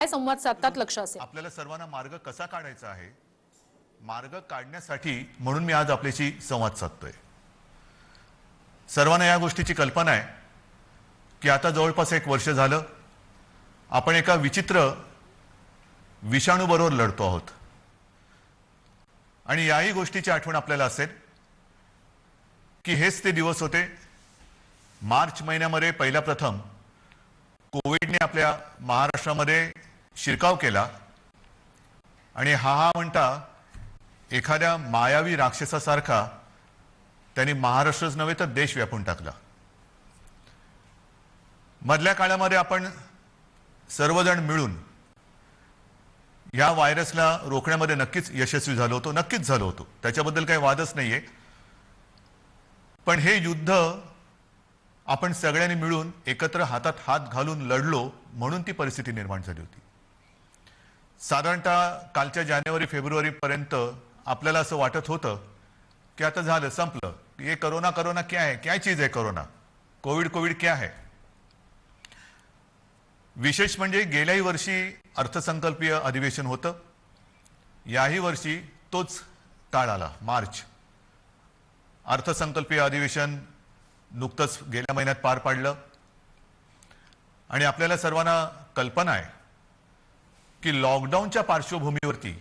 काय संवाद साधतात लक्ष असेल. आपल्याला सर्वांना मार्ग कसा काढायचा आहे, मार्ग काढण्यासाठी म्हणून मी आज आपल्याशी संवाद साधतोय. सर्वांना या गोष्टीची कल्पना आहे की आता जवळपास 1 वर्ष झालं आपण एका विचित्र विषाणूबरोबर लढतो आहोत. आणि याही गोष्टीची आठवण आपल्याला असेल की हेच ते दिवस होते मार्च महिन्यामध्ये पहिला प्रथम कोविडने आपल्या महाराष्ट्रामध्ये शिरकाव केला आणि हा म्हणता एखाद्या मायावी राक्षसासारखा त्यांनी महाराष्ट्रच नव्हे तर देश व्यापून टाकला. मधल्या काळामध्ये आपण सर्वजण मिळून या व्हायरसला रोखण्यामध्ये नक्कीच यशस्वी झालो होतो, नक्कीच झालो होतो, त्याच्याबद्दल काही वादच नाहीये. पण हे युद्ध आपण सगळ्यांनी मिळून एकत्र हातात हात घालून लढलो म्हणून ती परिस्थिती निर्माण झाली होती. साधारणतः कालच्या जानेवारी फेब्रुवारी पर्यंत आपल्याला असं वाटत होतं की आता झालं, संपलं, ये कोरोना कोरोना क्या है, क्या चीज है कोरोना, कोविड कोविड क्या है. विशेष म्हणजे गेल्याही वर्षी अर्थसंकल्पीय अधिवेशन होतं, याही वर्षी तोच काळ आला, मार्च. अर्थसंकल्पीय अधिवेशन नुकतंच गेल्या महिन्यात पार पाडलं आणि आपल्याला सर्वांना कल्पना आहे की लॉकडाऊनच्या पार्श्वभूमीवरती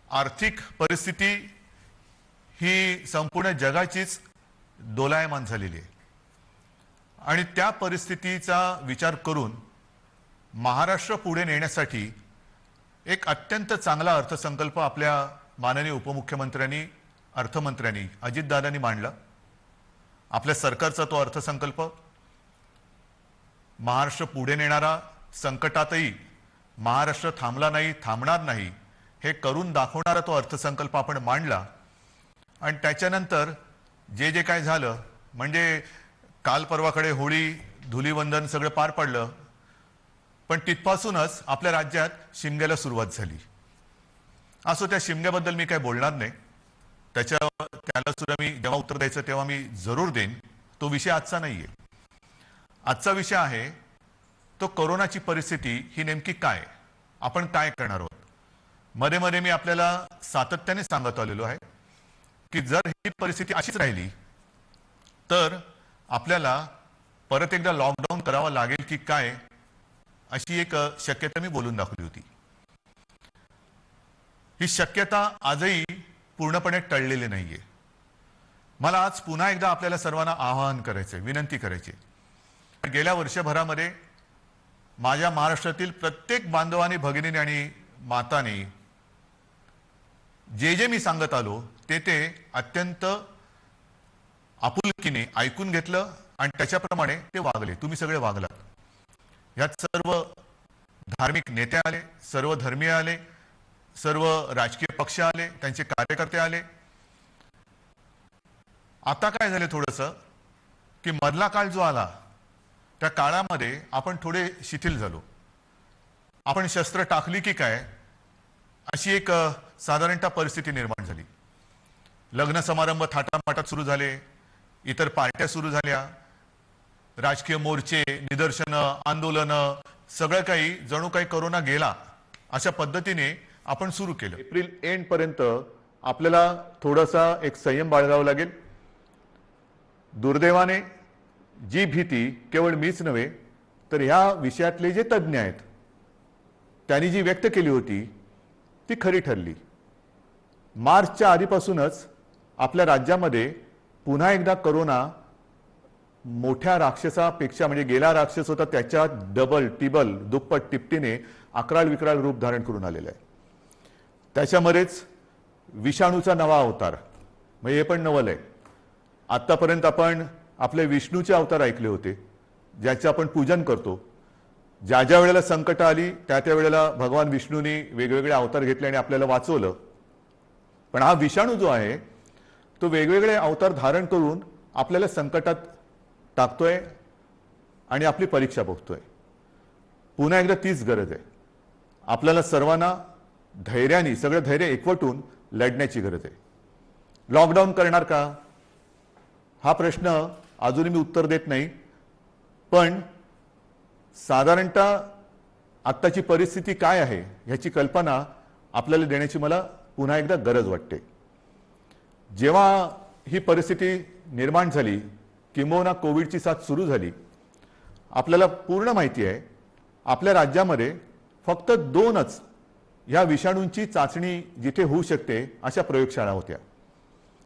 आर्थिक परिस्थिती ही संपूर्ण जगाचीच दोलायमान झालेली आहे. आणि त्या परिस्थितीचा विचार करून महाराष्ट्र पुढे नेण्यासाठी एक अत्यंत चांगला अर्थसंकल्प आपल्या माननीय उपमुख्यमंत्र्यांनी अर्थमंत्र्यांनी अजितदादांनी मांडला. आपल्या सरकारचा तो अर्थसंकल्प महाराष्ट्र पुढे नेणारा, संकटातही महाराष्ट्र थांबला नाही, थांबणार नाही हे करून दाखवणारा तो अर्थसंकल्प आपण मांडला. आणि त्याच्यानंतर जे जे काय झालं म्हणजे काल परवाकडे होळी धुलीवंदन सगळं पार पडलं, पण तिथपासूनच आपल्या राज्यात शिमग्याला सुरुवात झाली. असो, त्या शिमग्याबद्दल मी काय बोलणार नाही, त्याला सुद्धा मी जेव्हा उत्तर द्यायचं तेव्हा मी जरूर देईन. तो विषय आजचा नाहीये. आजचा विषय आहे तो कोरोनाची परिस्थिती ही नेमकी काय, आपण काय करणार आहोत. मध्ये मध्ये मी आपल्याला सातत्याने सांगत आलेलो आहे की जर ही परिस्थिती अशीच राहिली तर आपल्याला परत एकदा लॉकडाऊन करावा लागेल की काय, अशी एक शक्यता मी बोलून दाखवली होती. ही शक्यता आजही पूर्णपणे टळलेली नाहीये. मला आज पुन्हा एकदा आपल्याला सर्वांना आवाहन करायचंय, विनंती करायची. गेल्या वर्षभरामध्ये माझ्या महाराष्ट्रातील प्रत्येक बांधवांनी, भगिनींनी आणि मातांनी जे जे मी सांगत आलो ते अत्यंत आपुलकीने ऐकून घेतलं आणि त्याच्याप्रमाणे ते वागले. तुम्ही सगळे वागलात. यात सर्व धार्मिक नेते आले, सर्व धर्मीय आले, सर्व राजकीय पक्ष आले, त्यांचे कार्यकर्ते आले. आता काय झाले थोडंसं की मधला काळ जो आला त्या काळामध्ये आपण थोडे शिथिल झालो. आपण शस्त्र टाकली की काय अशी एक साधारणतः परिस्थिती निर्माण झाली. लग्न समारंभ थाटामाटात सुरू झाले, इतर पार्ट्या सुरू झाल्या, राजकीय मोर्चे, निदर्शनं, आंदोलनं, सगळं काही जणू काही कोरोना गेला अशा पद्धतीने आपण सुरू केलं. एप्रिल एंड पर्यंत आपल्याला थोडासा एक संयम बाळगावा लागेल. दुर्दैवाने जी भीती केवळ मीच नव्हे तर ह्या विषयातले जे तज्ज्ञ आहेत त्यांनी जी व्यक्त केली होती ती खरी ठरली. मार्चच्या आधीपासूनच आपल्या राज्यामध्ये पुन्हा एकदा कोरोना मोठ्या राक्षसापेक्षा, म्हणजे गेला राक्षस होता त्याच्या डबल टिबल दुप्पट तिपटीने अकराळ विकराळ रूप धारण करून आलेलं आहे. त्याच्यामध्येच विषाणूचा नवा अवतार, म्हणजे हे पण नवल आहे. आतापर्यंत आपण आपले विष्णूचे अवतार ऐकले होते, ज्याचे आपण पूजन करतो. ज्या ज्या वेळेला संकट आली त्या त्या वेळेला भगवान विष्णूंनी वेगवेगळे अवतार घेतले आणि आपल्याला वाचवलं. पण हा विषाणू जो आहे तो वेगवेगळे अवतार धारण करून आपल्याला संकटात टाकतोय आणि आपली परीक्षा बघतोय. पुन्हा एकदा तीच गरज आहे. आपल्याला सर्वांना धैर्याने, सगळं धैर्य एकवटून लढण्याची गरज आहे. लॉकडाऊन करणार का हा प्रश्न अजूनही मी उत्तर देत नाही. पण साधारणतः आत्ताची परिस्थिती काय आहे ह्याची कल्पना आपल्याला देण्याची मला पुन्हा एकदा गरज वाटते. जेव्हा ही परिस्थिती निर्माण झाली, किंबहुना कोविडची साथ सुरू झाली, आपल्याला पूर्ण माहिती आहे आपल्या राज्यामध्ये फक्त 2च या विषाणूंची चाचणी जिथे होऊ शकते अशा प्रयोगशाळा होत्या.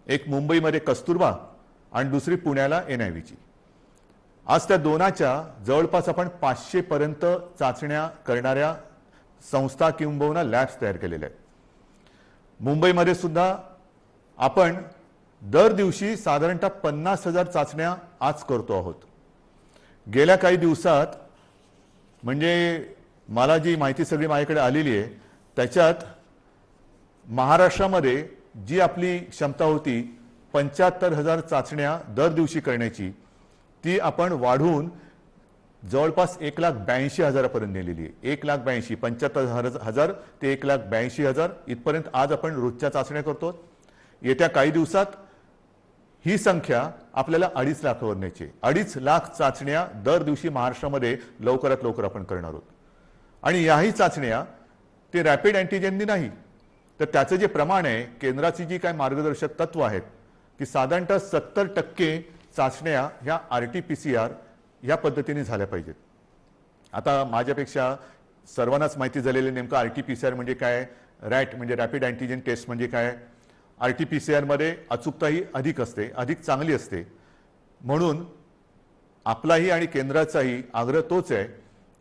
एक मुंबईमध्ये कस्तुरबा आणि दुसरी पुण्याला NIVची. आज त्या 2च्या जवळपास आपण 500 पर्यंत चाचण्या करणाऱ्या संस्था किंबहुना लॅब्स तयार केलेल्या आहेत. मुंबईमध्ये सुद्धा आपण दर दिवशी साधारणतः 50,000 चाचण्या आज करतो आहोत. गेल्या काही दिवसात म्हणजे मला जी माहिती सगळी माझ्याकडे आलेली आहे त्याच्यात महाराष्ट्रामध्ये जी आपली क्षमता होती 75,000 चाचण्या दर दिवशी करण्याची, ती आपण वाढवून जवळपास 1,82,000 पर्यंत नेलेली आहे. 1,82,000 75,000 ते 1,82,000 इथपर्यंत आज आपण रोजच्या चाचण्या करतो. येत्या काही दिवसात ही संख्या आपल्याला 2.5 लाखावर न्यायची. 2.5 लाख चाचण्या दर दिवशी महाराष्ट्रामध्ये लवकरात लवकर आपण करणार आहोत. आणि याही चाचण्या ते रॅपिड अँटीजेननी नाही, तर त्याचं जे प्रमाण आहे, केंद्राची जी काय मार्गदर्शक तत्व आहेत की साधारणतः 70% चाचण्या ह्या RT-PCR या पद्धतीने झाल्या पाहिजेत. आता माझ्यापेक्षा सर्वांनाच माहिती झालेलं नेमकं RT-PCR म्हणजे काय, रॅट म्हणजे रॅपिड अँटीजेन टेस्ट म्हणजे काय. RT-PCR मध्ये अचूकताही अधिक असते, अधिक चांगली असते. म्हणून आपलाही आणि केंद्राचाही आग्रह तोच आहे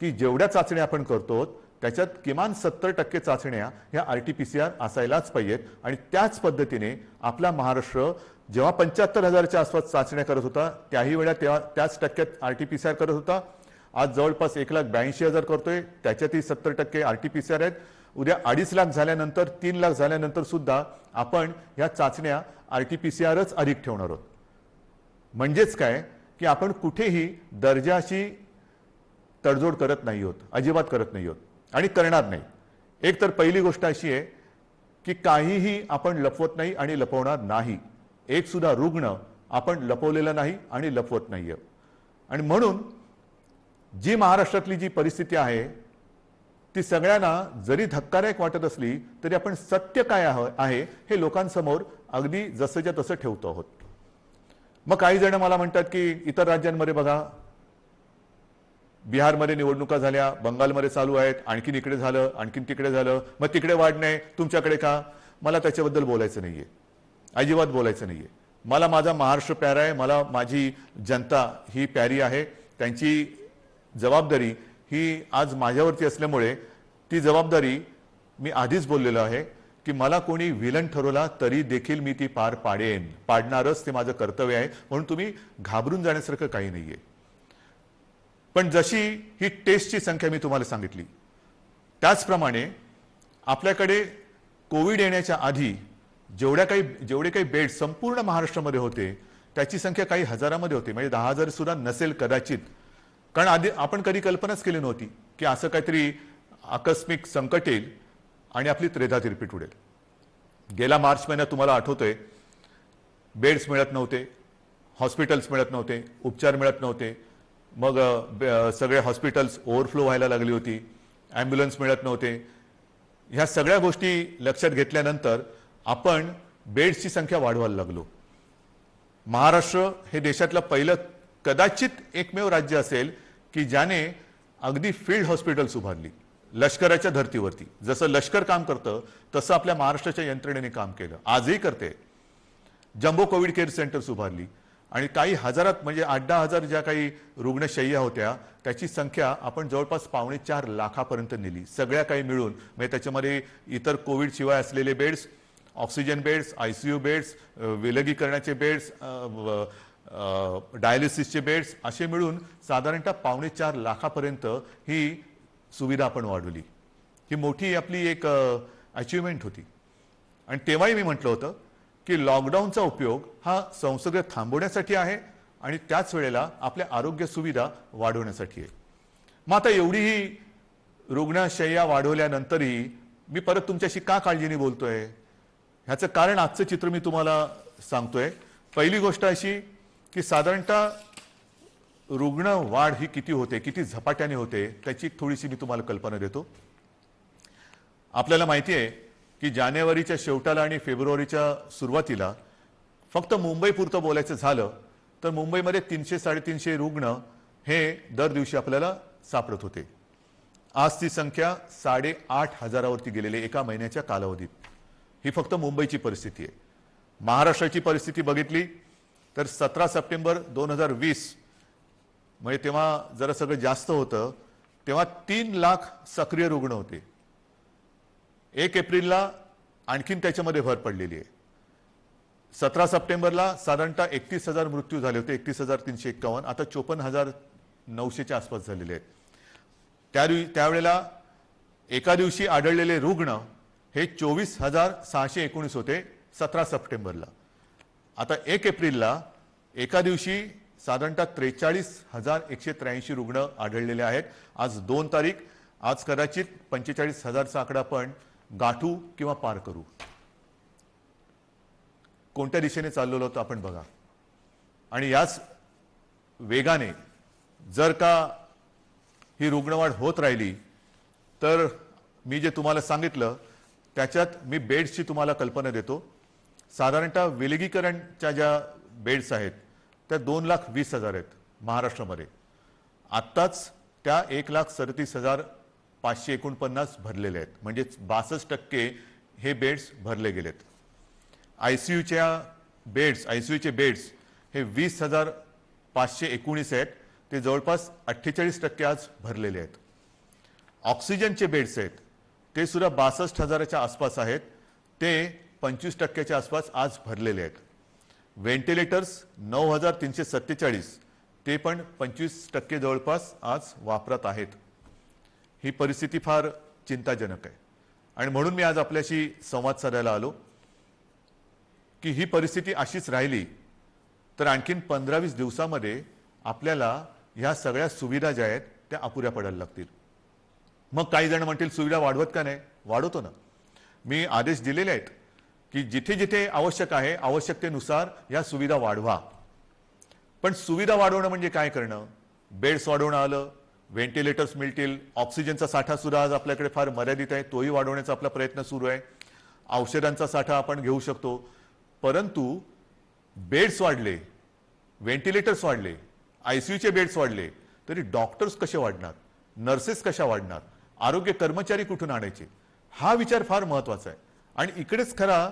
की जेवढ्या चाचण्या आपण करतो त्याच्यात किमान 70% चाचण्या ह्या RT-PCR असायलाच पाहिजेत. आणि त्याच पद्धतीने आपला महाराष्ट्र जेव्हा 75,000च्या आसपास चाचण्या करत होता त्याही वेळा तेव्हा त्याच टक्क्यात RT-PCR करत होता. आज जवळपास 1,82,000 करतोय, त्याच्यातही 70% RT-PCR आहेत. उद्या 2.5 लाख झाल्यानंतर 3 लाख झाल्यानंतर सुद्धा आपण ह्या चाचण्या RT-PCRच अधिक ठेवणार आहोत. म्हणजेच काय की आपण कुठेही दर्जाची तडजोड करत नाही आहोत, अजिबात करत नाही आहोत आणि करणार नाही. एक तर पहिली गोष्ट अशी आहे की काहीही आपण लपवत नाही आणि लपवणार नाही. एक सुद्धा रुग्ण आपण लपवलेला नाही आणि लपवत नाहीये. आणि म्हणून जी महाराष्ट्रातली जी परिस्थिती आहे ती सगळ्यांना जरी धक्कादायक वाटत असली तरी आपण सत्य काय आहे हे लोकांसमोर अगदी जसंच्या तसं ठेवतो आहोत. मग काही जण मला म्हणतात की इतर राज्यांमध्ये बघा, बिहारमध्ये निवडणुका झाल्या, बंगालमध्ये चालू आहेत, आणखीन इकडे झालं, आणखीन तिकडे झालं, मग तिकडे वाढ नाही, तुमच्याकडे का. मला त्याच्याबद्दल बोलायचं नाहीये, अजिबात बोलायचं नाहीये. मला माझा महाराष्ट्र प्यारा आहे, मला माझी जनता ही प्यारी आहे. त्यांची जबाबदारी ही आज माझ्यावरती असल्यामुळे ती जबाबदारी मी आधीच बोललेलो आहे की मला कोणी विलन ठरवला तरी देखील मी ती पार पाडेन, पाडणारच, ते माझं कर्तव्य आहे. म्हणून तुम्ही घाबरून जाण्यासारखं काही नाहीये. पण जशी ही टेस्टची संख्या मी तुम्हाला सांगितली त्याचप्रमाणे आपल्याकडे कोविड येण्याच्या आधी जेवढे काही बेड संपूर्ण महाराष्ट्रामध्ये होते त्याची संख्या काही हजारामध्ये होती, म्हणजे 10,000 सुद्धा नसेल कदाचित. कारण आधी आपण कधी कल्पनाच केली नव्हती की असं काहीतरी आकस्मिक संकट येईल आणि आपली त्रेधा तिरपीट उडेल. गेल्या मार्च महिन्यात तुम्हाला आठवतंय बेड्स मिळत नव्हते, हॉस्पिटल्स मिळत नव्हते, उपचार मिळत नव्हते. मग सगळे हॉस्पिटल्स ओव्हरफ्लो व्हायला लागली होती, ॲम्ब्युलन्स मिळत नव्हते. ह्या सगळ्या गोष्टी लक्षात घेतल्यानंतर आपण बेड्सची संख्या वाढवायला लागलो. महाराष्ट्र हे देशातलं पहिलं कदाचित एकमेव राज्य असेल की ज्याने अगदी फील्ड हॉस्पिटल्स उभारली लष्कराच्या धर्तीवरती. जसं लष्कर काम करतं तसं आपल्या महाराष्ट्राच्या यंत्रणेने काम केलं, आजही करते. जम्बो कोविड केअर सेंटर्स उभारली आणि काही हजारात म्हणजे 8-10 हजार ज्या काही रुग्णशय्या होत्या त्याची संख्या आपण जवळपास 4.25 लाखापर्यंत नेली, सगळ्या काही मिळून. म्हणजे त्याच्यामध्ये इतर कोविड शिवाय असलेले beds, oxygen beds, ICU beds, विलगीकरणाचे बेड्स, डायलिसिसचे बेड्स असे मिळून साधारणतः 4.25 लाखापर्यंत ही सुविधा आपण वाढवली. ही मोठी आपली एक अचिव्हमेंट होती. आणि तेव्हाही मी म्हटलं होतं की लॉकडाऊनचा उपयोग हा संसर्ग थांबवण्यासाठी आहे आणि त्याच वेळेला आपल्या आरोग्य सुविधा वाढवण्यासाठी आहे. मग आता एवढीही रुग्णशय्या वाढवल्यानंतरही मी परत तुमच्याशी का काळजीने बोलतोय ह्याचं कारण आजचं चित्र मी तुम्हाला सांगतोय. पहिली गोष्ट अशी की साधारणतः रुग्ण वाढ ही किती होते, किती झपाट्याने होते, त्याची थोडीशी मी तुम्हाला कल्पना देतो. आपल्याला माहिती आहे की जानेवारीच्या शेवटाला आणि फेब्रुवारीच्या सुरुवातीला फक्त मुंबईपुरतं बोलायचं झालं तर मुंबईमध्ये 300-350 रुग्ण हे दर दिवशी आपल्याला सापडत होते. आज ती संख्या 8,500वरती गेलेली एका महिन्याच्या कालावधीत. ही फक्त मुंबईची परिस्थिती आहे. महाराष्ट्राची परिस्थिती बघितली तर 17 सप्टेंबर 2020 म्हणजे तेव्हा जरा सगळं जास्त होतं, तेव्हा 3 लाख सक्रिय रुग्ण होते. 1 एप्रिलला आणखीन त्याच्यामध्ये भर पडलेली आहे. 17 सप्टेंबरला साधारणतः 31,000 मृत्यू झाले होते, 31,351. आता 54,900च्या आसपास झालेले आहेत. त्यावेळेला एका दिवशी आढळलेले रुग्ण हे 24,619 होते 17 सप्टेंबरला. आता 1 एप्रिलला एका दिवशी साधारणतः 43,183 रुग्ण आढळलेले आहेत. आज 2 तारीख. आज कदाचित 45,000चा आकडा आपण गाठू किंवा पार करू. कोणत्या दिशेने चाललेलो होतो आपण बघा. आणि याच वेगाने जर का ही रुग्णवाढ होत राहिली तर मी जे तुम्हाला सांगितलं त्याच्यात मी बेड्सची तुम्हाला कल्पना देतो. साधारणतः विलगीकरणच्या ज्या बेड्स आहेत त्या 2,20,000 आहेत महाराष्ट्रामध्ये. आत्ताच त्या 1,37,549 भरलेले आहेत. म्हणजे 62% हे बेड्स भरले गेलेत. आयसीयूचे बेड्स हे 20,519 आहेत. ते जवळपास 48% आज भरलेले आहेत. ऑक्सिजनचे बेड्स आहेत ते सुद्धा 62,000च्या आसपास आहेत. ते 25%च्या आसपास आज भरलेले आहेत. व्हेंटिलेटर्स 9,347 ते पण 25% जवळपास आज वापरात आहेत. ही परिस्थिती फार चिंताजनक आहे. आणि म्हणून मी आज आपल्याशी संवाद साधायला आलो की ही परिस्थिती अशीच राहिली तर आणखीन 15-20 दिवसामध्ये आपल्याला ह्या सगळ्या सुविधा ज्या आहेत त्या अपुऱ्या पडायला लागतील. मग काही जण म्हणतील सुविधा वाढवत का नाही? वाढवतो ना. मी आदेश दिलेले आहेत की जिथे जिथे आवश्यक आहे आवश्यकतेनुसार या सुविधा वाढवा. पण सुविधा वाढवणं म्हणजे काय करणं? बेड्स वाढवणं आलं, व्हेंटिलेटर्स मिळतील, ऑक्सिजनचा साठा सुद्धा आज आपल्याकडे फार मर्यादित आहे, तोही वाढवण्याचा आपला प्रयत्न सुरू आहे. औषधांचा साठा आपण घेऊ शकतो. परंतु बेड्स वाढले, व्हेंटिलेटर्स वाढले, आयसीयूचे बेड्स वाढले तरी डॉक्टर्स कसे वाढणार, नर्सेस कशा वाढणार, आरोग्य कर्मचारी कुठून आणायचे? हा विचार फार महत्वाचा आहे. आणि इकडेच खरा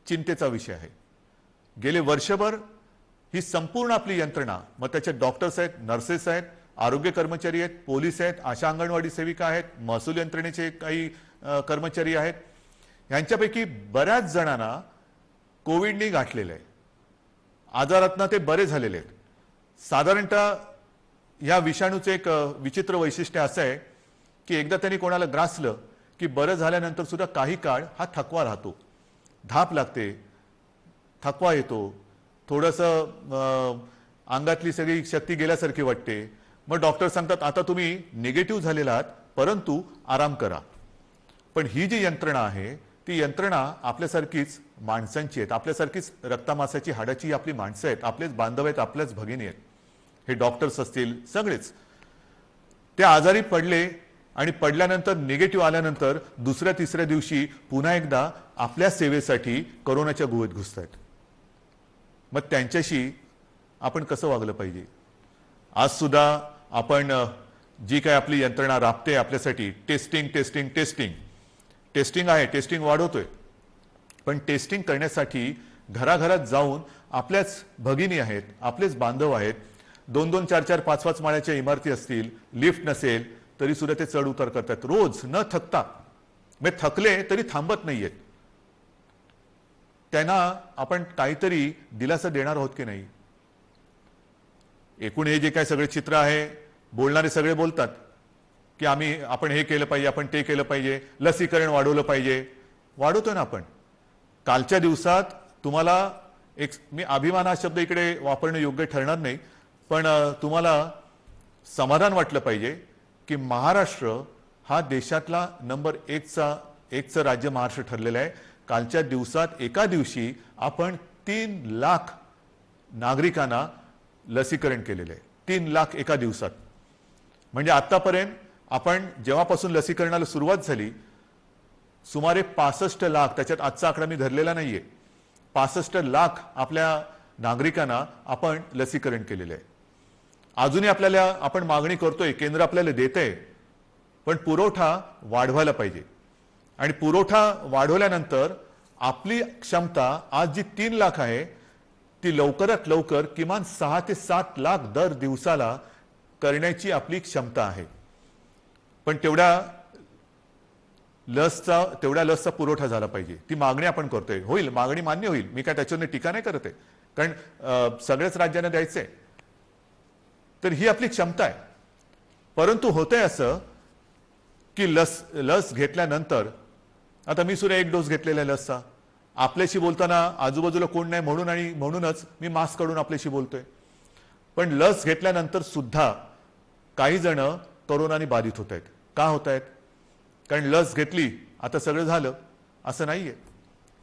चिंतेचा विषय आहे. गेले वर्षभर ही संपूर्ण आपली यंत्रणा, मग त्याच्यात डॉक्टर्स आहेत, नर्सेस आहेत, आरोग्य कर्मचारी आहेत, पोलीस आहेत, आशा अंगणवाडी सेविका आहेत, महसूल यंत्रणेचे काही कर्मचारी आहेत, यांच्यापैकी बऱ्याच जणांना कोविडने गाठलेलं आहे. आजारातनं ते बरे झालेले आहेत. साधारणतः या विषाणूचे एक विचित्र वैशिष्ट्य असं आहे की एकदा त्यांनी कोणाला ग्रासलं की बरं झाल्यानंतर सुद्धा काही काळ हा थकवा राहतो, धाप लागते, थकवा येतो, थोडंसं अंगातली सगळी शक्ती गेल्यासारखी वाटते. मग डॉक्टर सांगतात आता तुम्ही निगेटिव्ह झालेला आहात परंतु आराम करा. पण ही जी यंत्रणा आहे ती यंत्रणा आपल्यासारखीच माणसांची आहेत, आपल्यासारखीच रक्तामासाची हाडाची आपली माणसं आहेत, आपलेच बांधव आहेत, आपल्याच भगिनी आहेत. हे डॉक्टर्स असतील सगळेच ते आजारी पडले आणि पडल्यानंतर निगेटिव्ह आल्यानंतर दुसऱ्या तिसऱ्या दिवशी पुन्हा एकदा आपल्या सेवेसाठी कोरोनाच्या गुहेत घुसतायत. मग त्यांच्याशी आपण कसं वागलं पाहिजे? आज सुद्धा आपण जी काय आपली यंत्रणा राबते आपल्यासाठी, टेस्टिंग टेस्टिंग टेस्टिंग टेस्टिंग आहे, टेस्टिंग वाढवतोय. पण टेस्टिंग करण्यासाठी घराघरात जाऊन आपल्याच भगिनी आहेत, आपलेच बांधव आहेत, 2-2, 4-4, 5-5 माळ्याच्या इमारती असतील, लिफ्ट नसेल तरी सुद्धा ते चढ उतार करतात रोज न थकता. मग थकले तरी थांबत नाहीयेत. त्यांना आपण काहीतरी दिलासा देणार आहोत की नाही? एकूण हे जे काय सगळे चित्र आहे, बोलणारे सगळे बोलतात की आपण हे केलं पाहिजे, आपण ते केलं पाहिजे, लसीकरण वाढवलं पाहिजे. वाढवतोय ना आपण. कालच्या दिवसात तुम्हाला एक, मी अभिमान हा शब्द इकडे वापरणं योग्य ठरणार नाही, पण तुम्हाला समाधान वाटलं पाहिजे की महाराष्ट्र हा देशातला नंबर 1चं राज्य महाराष्ट्र ठरलेलं आहे. कालच्या दिवसात एका दिवशी आपण 3 लाख नागरिकांना लसीकरण केलेलं आहे. 3 लाख एका दिवसात. म्हणजे आतापर्यंत आपण जेव्हापासून लसीकरणाला सुरुवात झाली सुमारे 65 लाख, त्याच्यात आजचा आकडा मी धरलेला नाहीये, 65 लाख आपल्या नागरिकांना आपण लसीकरण केलेलं आहे. अजूनही आपल्याला आपण मागणी करतोय, केंद्र आपल्याला देतंय, पण पुरवठा वाढवायला पाहिजे. आणि पुरवठा वाढवल्यानंतर आपली क्षमता आज जी 3 लाख आहे ती लवकरात लवकर किमान 6 ते 7 लाख दर दिवसाला करण्याची आपली क्षमता आहे. पण तेवढ्या लसचा पुरवठा झाला पाहिजे. ती मागणी आपण करतोय. होईल, मागणी मान्य होईल, मी काय त्याच्यावर टीका नाही करत आहे, कारण सगळ्याच राज्यांना द्यायचंय, तर ही आपली क्षमता आहे. परंतु होतंय असं की लस घेतल्यानंतर, आता मी सुद्धा 1 डोस घेतलेला आहे लसचा, आपल्याशी बोलताना आजूबाजूला कोण नाही म्हणूनच मी मास्क काढून आपल्याशी बोलतोय. पण लस घेतल्यानंतर सुद्धा काही जण कोरोनाने बाधित होत आहेत. का होत आहेत? कारण लस घेतली आता सगळं झालं असं नाहीये.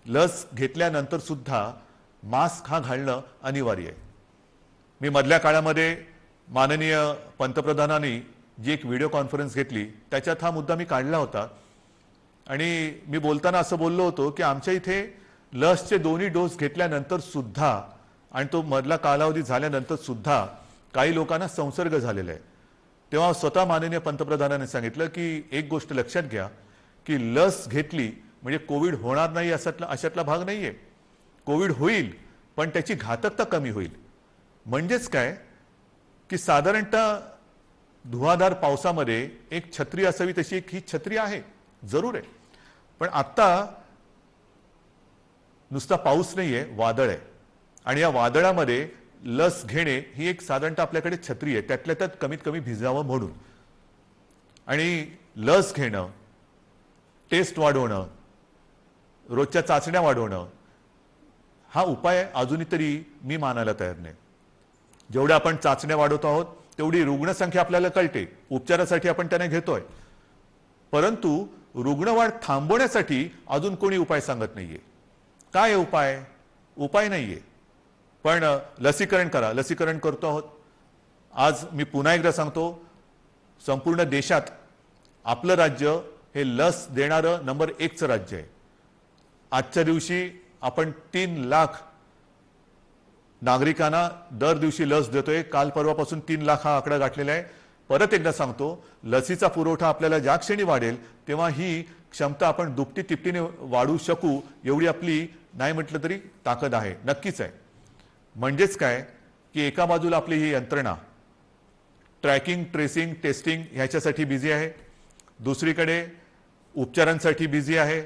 लस घेतल्यानंतर सुद्धा मास्क हा घालणं अनिवार्य आहे. मी मधल्या काळामध्ये माननीय पंतप्रधानांनी जी एक व्हिडिओ कॉन्फरन्स घेतली त्याच्यात हा मुद्दा मी काढला होता. आणि मी बोलताना असं बोललो होतो की आमच्या इथे लसचे 2 डोस घेतल्यानंतर सुद्धा आणि तो मधला कालावधी झाल्यानंतर सुद्धा काही लोकांना संसर्ग झालेला आहे. तेव्हा स्वतः माननीय पंतप्रधानांनी सांगितलं की एक गोष्ट लक्षात घ्या की लस घेतली म्हणजे कोविड होणार नाही अशातला भाग नाहीये. कोविड होईल पण त्याची घातकता कमी होईल. म्हणजेच काय की साधारणतः धुवाधार पावसामध्ये एक छत्री असावी तशी एक ही छत्री आहे, जरूर आहे. पण आता नुसता पाऊस नाहीये, वादळ आहे. आणि या वादळामध्ये लस घेणे ही एक साधारणतः आपल्याकडे छत्री आहे, त्यातल्या त्यात कमीत कमी भिजावं म्हणून. आणि लस घेणं, टेस्ट वाढवणं, रोजच्या चाचण्या वाढवणं हा उपाय अजूनही तरी मी मानायला तयार नाही. जेवढ्या आपण चाचण्या वाढवत आहोत तेवढी रुग्णसंख्या आपल्याला कळते, उपचारासाठी आपण त्यांना घेतोय. परंतु रुग्णवाढ थांबवण्यासाठी अजून कोणी उपाय सांगत नाहीये. काय उपाय? उपाय नाहीये. पण लसीकरण करा, लसीकरण करतो आहोत. आज मी पुन्हा एकदा सांगतो, संपूर्ण देशात आपलं राज्य हे लस देणारं नंबर 1चं राज्य आहे. आजच्या दिवशी आपण 3 लाख नागरिकांना दर दिवशी लस देतोय. काल परवापासून 3 लाख हा आकडा गाठलेला आहे. परत एकदा सांगतो, लसीचा पुरवठा आपल्याला ज्या क्षणी वाढेल तेव्हा ही क्षमता आपण दुपटी तिपटीने वाढवू शकू एवढी आपली नाही म्हटलं तरी ताकद आहे, नक्कीच आहे. म्हणजेच काय की एका बाजूला आपली ही यंत्रणा ट्रॅकिंग, ट्रेसिंग, टेस्टिंग ह्याच्यासाठी बिझी आहे, दुसरीकडे उपचारांसाठी बिझी आहे,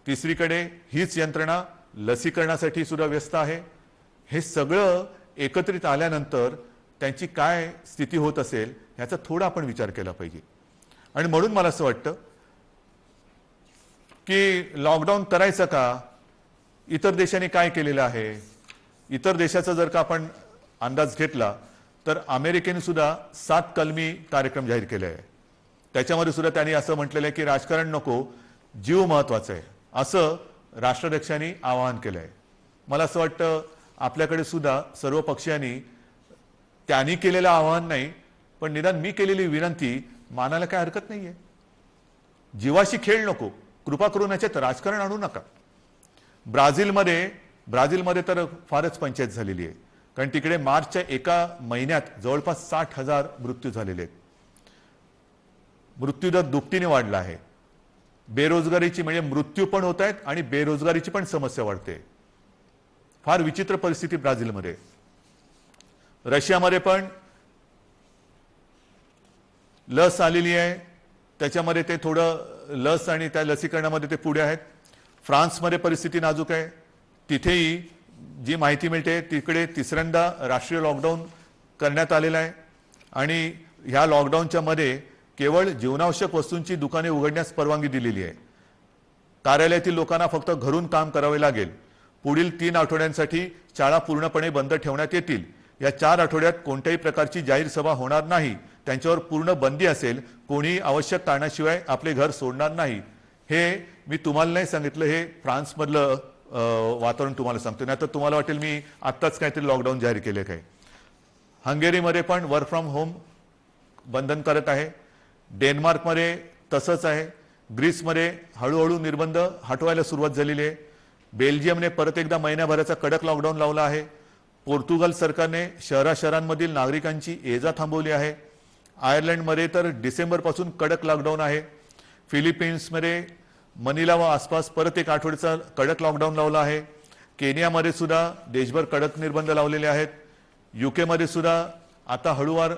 तिसरीकडे हीच यंत्रणा लसीकरणासाठी सुद्धा व्यस्त आहे. हे सगळं एकत्रित आल्यानंतर त्यांची काय स्थिती होत असेल ह्याचा थोडा आपण विचार केला पाहिजे. आणि म्हणून मला असं वाटतं की लॉकडाऊन करायचं का? इतर देशांनी काय केलेलं आहे? इतर देशाचा जर का आपण अंदाज घेतला तर अमेरिकेने सुद्धा 7 कलमी कार्यक्रम जाहीर केले आहे. त्याच्यामध्ये सुद्धा त्यांनी असं म्हटलेलं आहे की राजकारण नको, जीव महत्वाचा आहे, असं राष्ट्राध्यक्षांनी आवाहन केलं आहे. मला असं वाटतं आपल्याकडे सुद्धा सर्व पक्षांनी त्यांनी केलेलं आवाहन नाही पण निदान मी केलेली विनंती मानायला काय हरकत नाहीये. जीवाशी खेळ नको, कृपा करून याच्यात राजकारण आणू नका. ब्राझीलमध्ये तर फारच पंचायत झालेली आहे, कारण तिकडे मार्चच्या एका महिन्यात जवळपास 60,000 मृत्यू झालेले आहेत. मृत्यूदर दुपटीने वाढला आहे. बेरोजगारीची म्हणजे मृत्यू पण होत आहेत आणि बेरोजगारीची पण समस्या वाढते. फार विचित्र परिस्थिती ब्राझीलमध्ये. रशियामध्ये पण लस आलेली आहे, त्याच्यामध्ये ते थोडं लस आणि त्या लसीकरणामध्ये ते पुढे आहेत. फ्रान्समध्ये परिस्थिती नाजूक आहे. तिथेही जी माहिती मिळते तिकडे तिसऱ्यांदा राष्ट्रीय लॉकडाऊन करण्यात आलेला आहे. आणि ह्या लॉकडाऊनच्या मध्ये केवळ जीवनावश्यक वस्तूंची दुकाने उघडण्यास परवानगी दिलेली आहे. कार्यालयातील लोकांना फक्त घरून काम करावे लागेल. पुढील 3 आठवड्यांसाठी शाळा पूर्णपणे बंद ठेवण्यात येतील. या 4 आठवड्यात कोणत्याही प्रकारची जाहीर सभा होणार नाही, त्यांच्यावर पूर्ण बंदी असेल. कोणी आवश्यक कारणाशिवाय आपले घर सोडणार नाही. हे मी तुम्हाला नाही सांगितलं, हे फ्रान्समधलं वातावरण तुम्हाला सांगतो. नाही तर तुम्हाला वाटेल मी आत्ताच काहीतरी लॉकडाऊन जाहीर केले काय. हंगेरीमध्ये पण वर्क फ्रॉम होम बंधनकारक आहे. डेन्मार्कमध्ये तसंच आहे. ग्रीसमध्ये हळूहळू निर्बंध हटवायला सुरुवात झालेली आहे. बेल्जियमने परत एकदा महिन्याभराचा कडक लॉकडाऊन लावला आहे. पोर्तुगाल सरकारने शहरांमधील नागरिकांची ये जा थांबवली आहे. आयर्लंडमध्ये तर डिसेंबरपासून कडक लॉकडाऊन आहे. फिलिपिन्समध्ये मनिला व आसपास परत एक आठवड्याचा कडक लॉकडाऊन लावला आहे. केनियामध्ये सुद्धा देशभर कडक निर्बंध लावलेले आहेत. युकेमध्ये सुद्धा आता हळूवार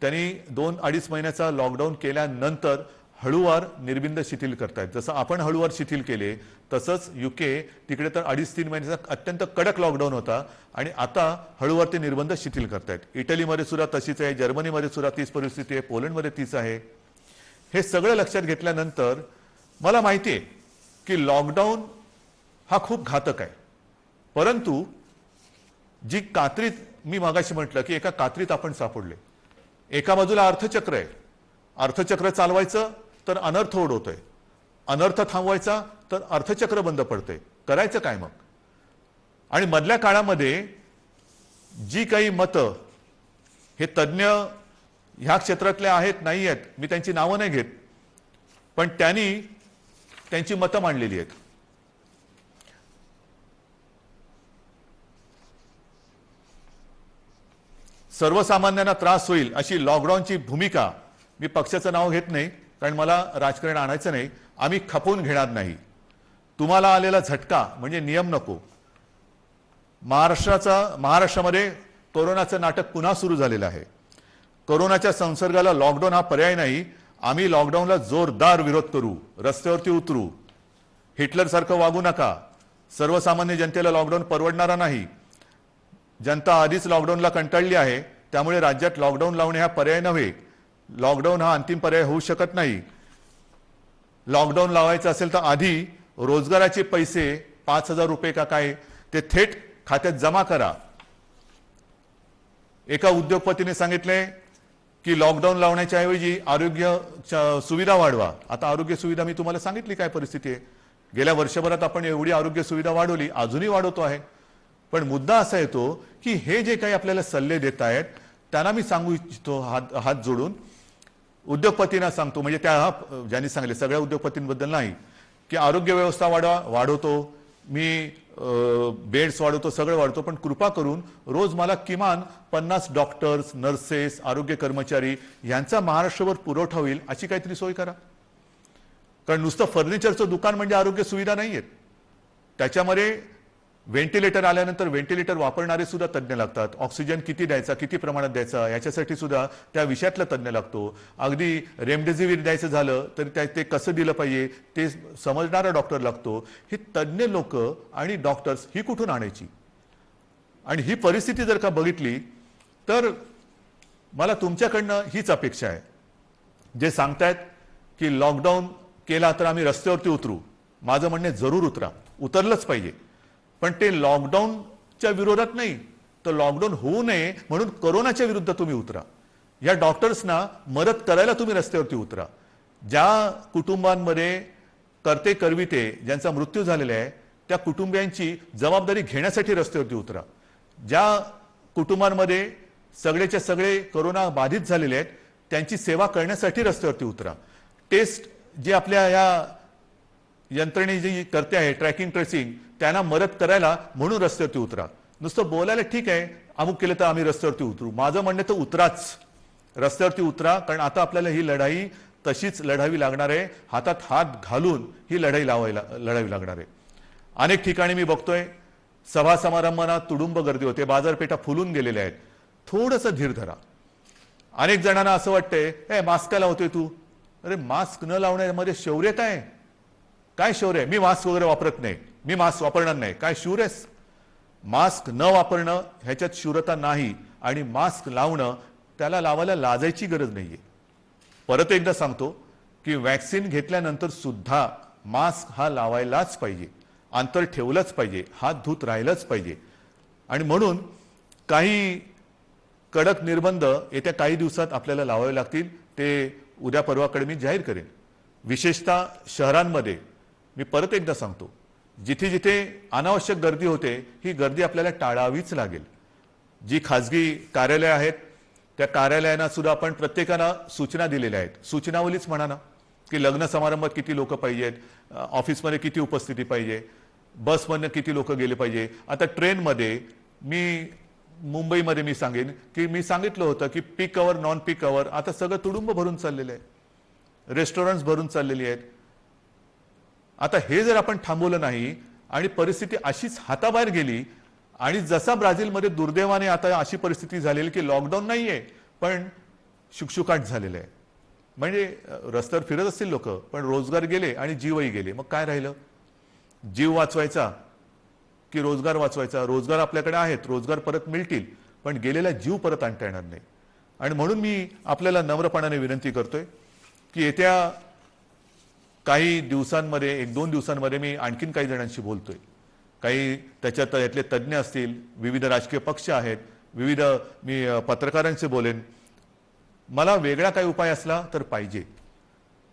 त्यांनी 2-2.5 महिन्याचा लॉकडाऊन केल्यानंतर हळूवार निर्बंध शिथिल करतायत. जसं आपण हळूवार शिथिल केले तसंच युके तिकडे तर 2.5-3 महिन्याचा अत्यंत कडक लॉकडाऊन होता आणि आता हळूवार ते निर्बंध शिथिल करतायत. इटलीमध्ये सुद्धा तशीच आहे. जर्मनीमध्ये सुद्धा तीच परिस्थिती आहे. पोलंडमध्ये तीच आहे. हे सगळं लक्षात घेतल्यानंतर मला माहिती आहे की लॉकडाऊन हा खूप घातक आहे. परंतु जी कात्रीत मी मागाशी म्हटलं की एका कात्रीत आपण सापडले. एका बाजूला अर्थचक्र आहे. अर्थचक्र चालवायचं तर अनर्थ ओढवतोय. अनर्थ थांबवायचा तर अर्थचक्र बंद पडतंय. करायचं काय मग? आणि मधल्या काळामध्ये जी काही मतं हे तज्ज्ञ ह्या क्षेत्रातले आहेत नाही आहेत, मी त्यांची नावं नाही घेत, पण त्यांनी त्यांची मतं मांडलेली आहेत. सर्वसामान्यांना त्रास होईल अशी लॉकडाऊनची भूमिका, मी पक्षाचं नाव घेत नाही कारण मला राजकारण आणायचं नाही, आम्ही खपवून घेणार नाही. तुम्हाला आलेला झटका म्हणजे नियम नको. महाराष्ट्रामध्ये कोरोनाचं नाटक पुन्हा सुरू झालेलं आहे. कोरोनाच्या संसर्गाला लॉकडाऊन हा पर्याय नाही. आम्ही लॉकडाऊनला जोरदार विरोध करू, रस्त्यावरती उतरू. हिटलरसारखं वागू नका. सर्वसामान्य जनतेला लॉकडाऊन परवडणारा नाही. जनता आधीच लॉकडाऊनला कंटाळली आहे. त्यामुळे राज्यात लॉकडाऊन लावणे हा पर्याय नव्हे. लॉकडाऊन हा अंतिम पर्याय होऊ शकत नाही. लॉकडाऊन लावायचं असेल तर आधी रोजगाराचे पैसे 5,000 रुपये का काय ते थेट खात्यात जमा करा. एका उद्योगपतीने सांगितले की लॉकडाऊन लावण्याच्या ऐवजी आरोग्य सुविधा वाढवा. आता आरोग्य सुविधा मी तुम्हाला सांगितली काय परिस्थिती आहे. गेल्या वर्षभरात आपण एवढी आरोग्य सुविधा वाढवली, अजूनही वाढवतो आहे. पण मुद्दा असा येतो की हे जे काही आपल्याला सल्ले देत आहेत त्यांना मी सांगू इच्छितो हात जोडून, उद्योगपतींना सांगतो, म्हणजे त्या ज्यांनी सांगितले सगळ्या उद्योगपतींबद्दल नाही, की आरोग्य व्यवस्था वाढवतो, मी बेड्स वाढवतो, सगळं वाढवतो, पण कृपा करून रोज मला किमान 50 डॉक्टर्स, नर्सेस, आरोग्य कर्मचारी यांचा महाराष्ट्रभर पुरवठा होईल अशी काहीतरी सोय करा. कारण नुसतं फर्निचरचं दुकान म्हणजे आरोग्य सुविधा नाही आहेत. त्याच्यामध्ये व्हेंटिलेटर आल्यानंतर व्हेंटिलेटर वापरणारे सुद्धा तज्ज्ञ लागतात. ऑक्सिजन किती द्यायचा, किती प्रमाणात द्यायचा याच्यासाठी सुद्धा त्या विषयातला तज्ज्ञ लागतो. अगदी रेमडेसिवीर द्यायचं झालं तर ते कसं दिलं पाहिजे ते समजणारा डॉक्टर लागतो. हे तज्ज्ञ लोक आणि डॉक्टर्स ही कुठून आणायची? आणि ही परिस्थिती जर का बघितली तर मला तुमच्याकडनं हीच अपेक्षा आहे. जे सांगतायत की लॉकडाऊन केला तर आम्ही रस्त्यावरती उतरू, माझं म्हणणे जरूर उतरा, उतरलंच पाहिजे. पण ते लॉकडाऊनच्या विरोधात नाही, तर लॉकडाऊन होऊ नये म्हणून कोरोनाच्या विरुद्ध तुम्ही उतरा. या डॉक्टर्सना मदत करायला तुम्ही रस्त्यावरती उतरा. ज्या कुटुंबांमध्ये करते करविते ज्यांचा मृत्यू झालेला आहे त्या कुटुंबियांची जबाबदारी घेण्यासाठी रस्त्यावरती उतरा. ज्या कुटुंबांमध्ये सगळेच्या सगळे कोरोना बाधित झालेले आहेत त्यांची सेवा करण्यासाठी रस्त्यावरती उतरा. टेस्ट जे आपल्या या यंत्रणे जी करते आहे ट्रॅकिंग ट्रेसिंग त्यांना मदत करायला म्हणून रस्त्यावरती उतरा. नुसतं बोलायला ठीक आहे, अमुक केलं तर आम्ही रस्त्यावरती उतरू, माझं म्हणणं तर उतराच, रस्त्यावरती उतरा. कारण आता आपल्याला ही लढाई तशीच लढावी लागणार आहे. हातात हात घालून ही लढाई लढावी लागणार आहे. अनेक ठिकाणी मी बघतोय सभा समारंभांना तुडुंब गर्दी होते, बाजारपेठा फुलून गेलेल्या आहेत. थोडंसं धीर धरा. अनेक जणांना असं वाटतंय मास्क का लावतोय तू? अरे मास्क न लावण्यामध्ये शौर्य काय शौर्य आहे? मी मास्क वगैरे वापरत नाही, मी मास्क वापरणार नाही, काय शूर आहेस? मास्क न वापरणं ह्याच्यात शूरता नाही. आणि मास्क लावणं त्याला लावायला लाजायची गरज नाहीये. परत एकदा सांगतो की वॅक्सिन घेतल्यानंतर सुद्धा मास्क हा लावायलाच पाहिजे, अंतर ठेवलंच पाहिजे, हात धुत राहिलंच पाहिजे. आणि म्हणून काही कडक निर्बंध येत्या काही दिवसात आपल्याला लावावे लागतील. ते उद्या परवाकडे मी जाहीर करेन. विशेषतः शहरांमध्ये मी परत एकदा सांगतो, जिथे जिथे अनावश्यक गर्दी होते ही गर्दी आपल्याला टाळावीच लागेल. जी खाजगी कार्यालय आहेत त्या कार्यालयांना सुद्धा आपण प्रत्येकाला सूचना दिलेल्या आहेत. सूचनावलीच म्हणा ना, की लग्न समारंभात किती लोक पाहिजेत, ऑफिसमध्ये किती उपस्थिती पाहिजे, बसमधनं किती लोक गेले पाहिजे. आता ट्रेनमध्ये मी मुंबईमध्ये मी सांगेन की मी सांगितलं होतं की पीक अवर नॉन पीक अवर आता सगळं तुडुंब भरून चाललेलं आहे, रेस्टॉरंट्स भरून चाललेली आहेत. आता हे जर आपण थांबवलं नाही आणि परिस्थिती अशीच हाताबाहेर गेली आणि जसा ब्राझीलमध्ये दुर्दैवाने आता अशी परिस्थिती झालेली की लॉकडाऊन नाहीये पण शुकशुकाट झालेलं आहे, म्हणजे रस्त्यावर फिरत असतील लोक पण रोजगार गेले आणि जीवही गेले. मग काय राहिलं? जीव वाचवायचा की रोजगार वाचवायचा? रोजगार आपल्याकडे आहेत, रोजगार परत मिळतील पण गेलेला जीव परत आणता येणार नाही. आणि म्हणून मी आपल्याला नम्रपणाने विनंती करतोय की येत्या काही दिवसांमध्ये, 1-2 दिवसांमध्ये मी आणखीन काही जणांशी बोलतोय. काही त्याच्यात यातले तज्ज्ञ असतील, विविध राजकीय पक्ष आहेत, विविध मी पत्रकारांशी बोलेन. मला वेगळा काही उपाय असला तर पाहिजे.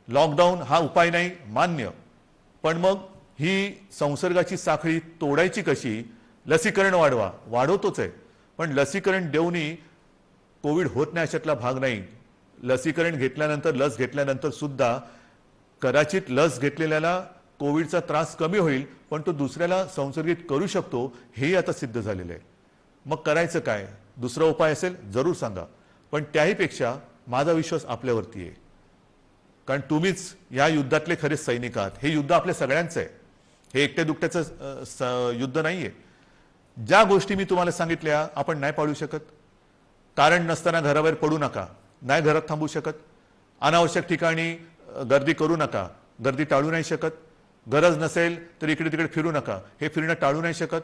लॉकडाऊन हा उपाय नाही मान्य, पण मग ही संसर्गाची साखळी तोडायची कशी? लसीकरण वाढवतोच आहे पण लसीकरण देऊनही कोविड होत नाही अशातला भाग नाही. लसीकरण घेतल्यानंतर, लस घेतल्यानंतर सुद्धा कदाचित लस घेतलेल्याला कोविडचा त्रास कमी होईल पण तो दुसऱ्याला संसर्गित करू शकतो, हेही आता सिद्ध झालेलं आहे. मग करायचं काय? दुसरा उपाय असेल जरूर सांगा, पण त्याहीपेक्षा माझा विश्वास आपल्यावरती आहे, कारण तुम्हीच या युद्धातले खरे सैनिक आहात. हे युद्ध आपल्या सगळ्यांचं आहे, हे एकट्या दुकट्याचं युद्ध नाहीये. ज्या गोष्टी मी तुम्हाला सांगितल्या आपण नाही पाळू शकत, कारण नसताना घराबाहेर पडू नका, नाही घरात थांबू शकत, अनावश्यक ठिकाणी गर्दी करू नका, गर्दी टाळू नाही शकत, गरज नसेल तर इकडे तिकडे फिरू नका, हे फिरणं टाळू नाही शकत,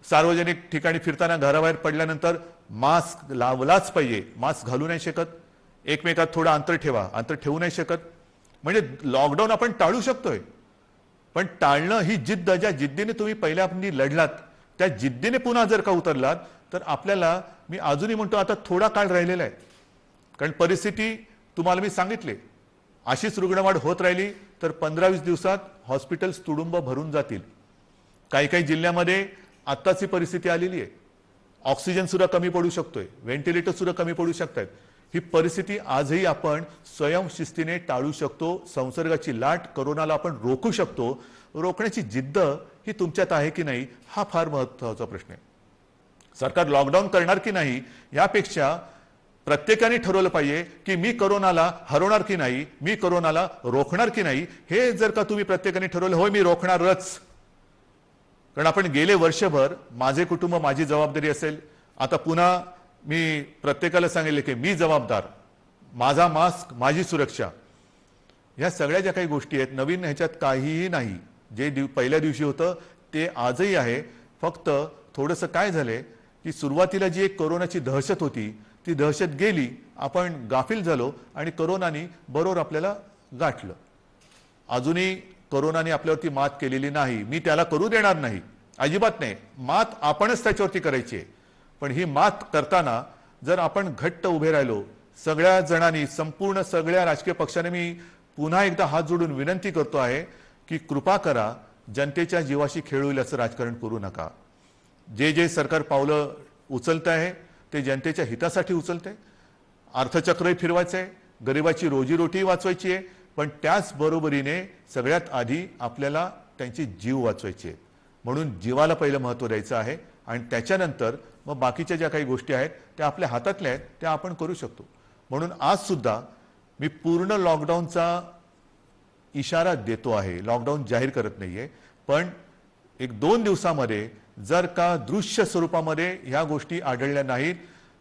सार्वजनिक ठिकाणी फिरताना घराबाहेर पडल्यानंतर मास्क लावलाच पाहिजे, मास्क घालू नाही शकत, एकमेकात थोडं अंतर ठेवा, अंतर ठेवू नाही शकत. म्हणजे लॉकडाऊन आपण टाळू शकतोय पण टाळणं ही जिद्द, ज्या जिद्दीने तुम्ही पहिल्या लढलात त्या जिद्दीने पुन्हा जर का उतरलात तर आपल्याला, मी अजूनही म्हणतो आता थोडा काळ राहिलेला आहे, कारण परिस्थिती तुम्हाला मी सांगितले अशीच रुग्णवाढ होत राहिली तर 15-20 दिवसात हॉस्पिटल्स तुडुंब भरून जातील. काही काही जिल्ह्यामध्ये आत्ताची परिस्थिती आलेली आहे, ऑक्सिजन सुद्धा कमी पडू शकतोय, व्हेंटिलेटर सुद्धा कमी पडू शकतात. ही परिस्थिती आजही आपण स्वयंशिस्तीने टाळू शकतो. संसर्गाची लाट, कोरोनाला आपण रोखू शकतो. रोखण्याची जिद्द ही तुमच्यात आहे की नाही हा फार महत्त्वाचा प्रश्न आहे. सरकार लॉकडाऊन करणार की नाही यापेक्षा प्रत्येकाने ठरवलं पाहिजे की मी कोरोनाला हरवणार की नाही, मी कोरोनाला रोखणार की नाही. हे जर का तुम्ही प्रत्येकाने ठरवलं होय मी रोखणारच, कारण आपण गेले वर्षभर माझे कुटुंब माझी जबाबदारी असेल, आता पुन्हा मी प्रत्येकाला सांगितले की मी जबाबदार, माझा मास्क माझी सुरक्षा, या सगळ्या ज्या काही गोष्टी आहेत नवीन ह्याच्यात काहीही नाही. जे पहिल्या दिवशी होतं ते आजही आहे. फक्त थोडंसं काय झालंय की सुरुवातीला जी एक कोरोनाची दहशत होती ती दहशत गेली, आपण गाफील झालो आणि कोरोनाने बरोबर आपल्याला गाठलं. अजूनही कोरोनाने आपल्यावरती मात केलेली नाही, मी त्याला करू देणार नाही, अजिबात नाही. मात आपणच त्याच्यावरती करायची आहे. पण ही मात करताना जर आपण घट्ट उभे राहिलो सगळ्या जणांनी, संपूर्ण सगळ्या राजकीय पक्षांनी, मी पुन्हा एकदा हात जोडून विनंती करतो आहे की कृपा करा, जनतेच्या जीवाशी खेळ होईल असं राजकारण करू नका. जे जे सरकार पावलं उचलत आहे ते जनतेच्या हितासाठी उचलते. अर्थचक्रही फिरवायचं आहे, गरिबाची रोजीरोटी वाचवायची आहे, पण त्याच बरोबरीने सगळ्यात आधी आपल्याला त्यांची जीव वाचवायची आहे. म्हणून जीवाला पहिलं महत्त्व द्यायचं आहे आणि त्याच्यानंतर मग बाकीच्या ज्या काही गोष्टी आहेत त्या आपल्या हातातल्या आहेत त्या आपण करू शकतो. म्हणून आज सुद्धा मी पूर्ण लॉकडाऊनचा इशारा देतो आहे, लॉकडाऊन जाहीर करत नाहीये, पण 1-2 दिवसामध्ये जर का दृश्य स्वरूपामध्ये ह्या गोष्टी आढळल्या नाहीत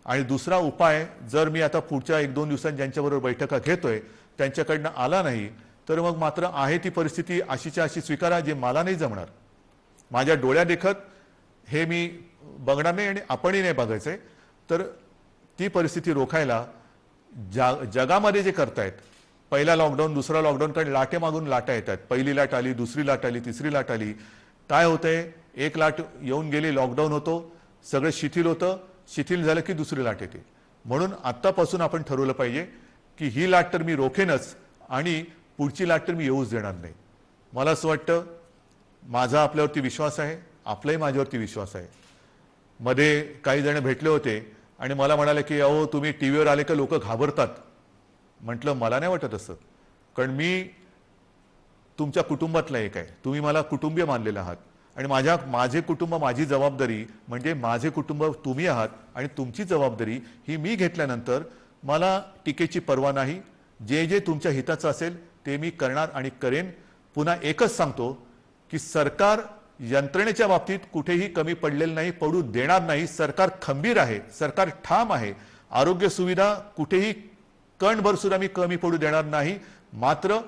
आणि दुसरा उपाय जर मी आता पुढच्या 1-2 दिवसांत ज्यांच्याबरोबर बैठका घेतोय त्यांच्याकडनं आला नाही तर मग मात्र आहे ती परिस्थिती अशीच्या अशी स्वीकारा, जे मला नाही जमणार. माझ्या डोळ्या देखत हे मी बघणार नाही आणि आपणही नाही बघायचंय. तर ती परिस्थिती रोखायला जगामध्ये जे करतायत, पहिला लॉकडाऊन दुसरा लॉकडाऊन, कारण लाटे मागून लाटा येतात, पहिली लाट आली, दुसरी लाट आली, तिसरी लाट आली. काय होतंय, एक लाट येऊन गेली, लॉकडाऊन होतो, सगळं शिथिल होतं, शिथिल झालं की दुसरी लाट येते. म्हणून आत्तापासून आपण ठरवलं पाहिजे की ही लाट तर मी रोखेनच आणि पुढची लाट तर मी येऊच देणार नाही. मला असं वाटतं, माझा आपल्यावरती विश्वास आहे, आपलाही माझ्यावरती विश्वास आहे. मध्ये काही जण भेटले होते आणि मला म्हणाले की अहो तुम्ही टीव्हीवर आले का लोक घाबरतात. म्हटलं मला नाही वाटत असं, कारण मी तुमच्या कुटुंबातला एक आहे. तुम्ही मला कुटुंबीय मानलेला आहात आणि माझे कुटुंब, माझी जबाबदारी म्हणजे माझे कुटुंब तुम्ही आहात आणि तुमची जबाबदारी ही मी घेतल्यानंतर मला टीकेची पर्वा नाही. जे जे तुमच्या हिताचं असेल ते मी करणार आणि करेन. पुन्हा एकच सांगतो की सरकार यंत्रणेच्या बाबतीत कुठेही कमी पडलेलं नाही, पडू देणार नाही. सरकार खंबीर आहे, सरकार ठाम आहे. आरोग्य सुविधा कुठेही कणभर सुद्धा मी कमी पडू देणार नाही. मात्र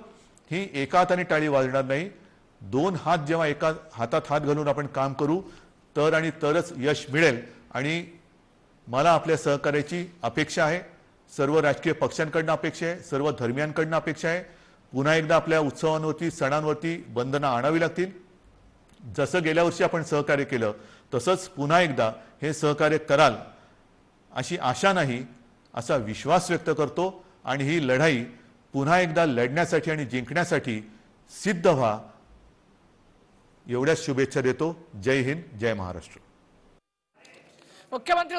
ही एका हाताने टाळी वाजणार नाही. दोन हात जेव्हा एका हातात हात घालून आपण काम करू तर आणि तरच यश मिळेल. आणि मला आपल्या सहकार्याची अपेक्षा आहे, सर्व राजकीय पक्षांकडून अपेक्षा आहे, सर्व धर्मियांकडून अपेक्षा आहे. पुन्हा एकदा आपल्या उत्सवांवरती, सणांवरती बंधनं आणावी लागतील. जसं गेल्या वर्षी आपण सहकार्य केलं तसंच पुन्हा एकदा हे सहकार्य कराल अशी आशा नाही, असा विश्वास व्यक्त करतो. आणि ही लढाई पुन्हा एकदा लढण्यासाठी आणि जिंकण्यासाठी सिद्ध व्हा एवढ्या शुभेच्छा देतो. जय हिंद, जय महाराष्ट्र. मुख्यमंत्री